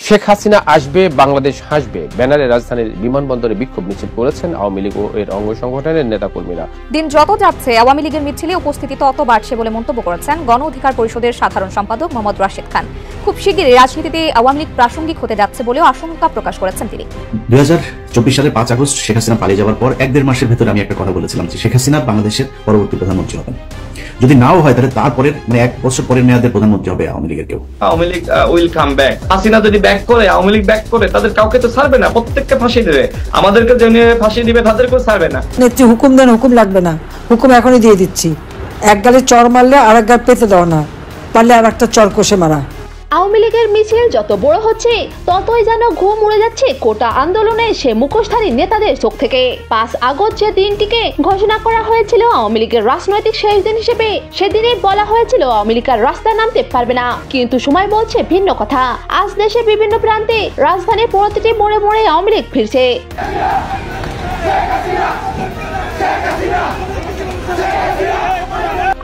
শেখ হাসিনা আসবে, বাংলাদেশ হাসবে ব্যানারে রাজধানীর বিমানবন্দরে বিক্ষোভ মিছিল করেছেন আওয়ামী লীগ ও এর অঙ্গ সংগঠনের নেতাকর্মীরা। দিন যত যাচ্ছে আওয়ামী লীগের মিছিলে উপস্থিতি তত বাড়ছে বলে মন্তব্য করেছেন গণ অধিকার পরিষদের সাধারণ সম্পাদক মোহাম্মদ রাশেদ খান। খুব শিগগিরই রাজনীতিতে আওয়ামী লীগ প্রাসঙ্গিক হতে যাচ্ছে বলেও আশঙ্কা প্রকাশ করেছেন তিনি। 2024 সালের 5 আগস্ট শেখ হাসিনা পালিয়ে যাওয়ার পর 1-1.5 মাসের ভেতরে আমি একটা কথা বলেছিলাম যে শেখ হাসিনা বাংলাদেশের পরবর্তী প্রধানমন্ত্রী হবেন। যদি নাও হয় তাহলে তারপরে 1 বছর পরের মেয়াদের প্রধানমন্ত্রী হবে আওয়ামী লীগের কেউ। Awami League will come back. Hasina যদি ব্যাক করে, আওয়ামী লীগ ব্যাক করে, তাদের কাউকে তো ছাড়বে না, প্রত্যেককে ফাঁসি দেবে। আমাদেরকে যে ফাঁসি দিবে তাদেরকেও ছাড়বে না। নেত্রী হুকুম দেন, হুকুম লাগবে না, হুকুম এখনই দিয়ে দিচ্ছি। এক গালে চর মারলে আর এক গাল পেতে দেওয়া না, পারলে আর একটা চর কষে মারা। আওয়ামী লীগের মিছিল যত বড় হচ্ছে ততই যেন ঘুম উড়ে যাচ্ছে কোটা আন্দোলনে সে মুখোশধারী নেতাদের চোখ থেকে। 5 আগস্ট যে দিনটিকে ঘোষণা করা হয়েছিল আওয়ামী লীগের রাজনৈতিক শেষ দিন হিসেবে, সেদিনে বলা হয়েছিল আওয়ামী লীগ আর রাস্তায় নামতে পারবে না, কিন্তু সময় বলছে ভিন্ন কথা। আজ দেশে বিভিন্ন প্রান্তে রাজধানীর প্রতিটি মোড়ে মোড়ে আওয়ামী লীগ ফিরছে।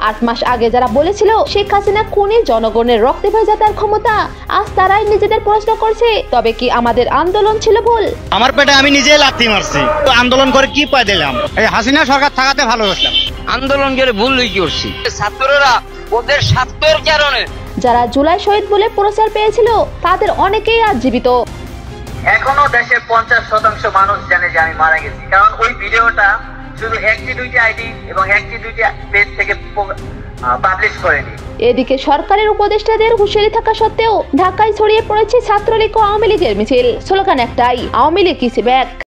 8 মাস আগে যারা বলেছিল শেখ হাসিনা খুনি জনগণের রক্তে ভেজা তার ক্ষমতা, আজ তারাই নিজেদের প্রশ্ন করছে তবে কি আমাদের আন্দোলন ছিল ভুল? আমার পেটে আমি নিজে লাথি মারছি, তো আন্দোলন করে কি পাই দিলাম? এই হাসিনা সরকার থাকাতে ভালোবাসলাম, আন্দোলন করে ভুল লই করছি। ছাত্ররা ওদের স্বার্থের কারণে যারা জুলাই শহীদ বলে পুরস্কার পেয়েছিল তাদের অনেকেই আজ জীবিত। এখনো দেশের 50% মানুষ জানে যে আমি মারা গেছি, কারণ ওই ভিডিওটা শুধু 1-2টি আইডি এবং 1-2টি পেজ থেকে পাবলিশ করেনি। এদিকে সরকারের উপদেষ্টাদের হুঁশিয়ারি থাকা সত্ত্বেও ঢাকায় ছড়িয়ে পড়েছে ছাত্রলীগ ও আওয়ামী লীগের মিছিল। স্লোগান একটাই, আওয়ামী লীগ ইজ ব্যাক।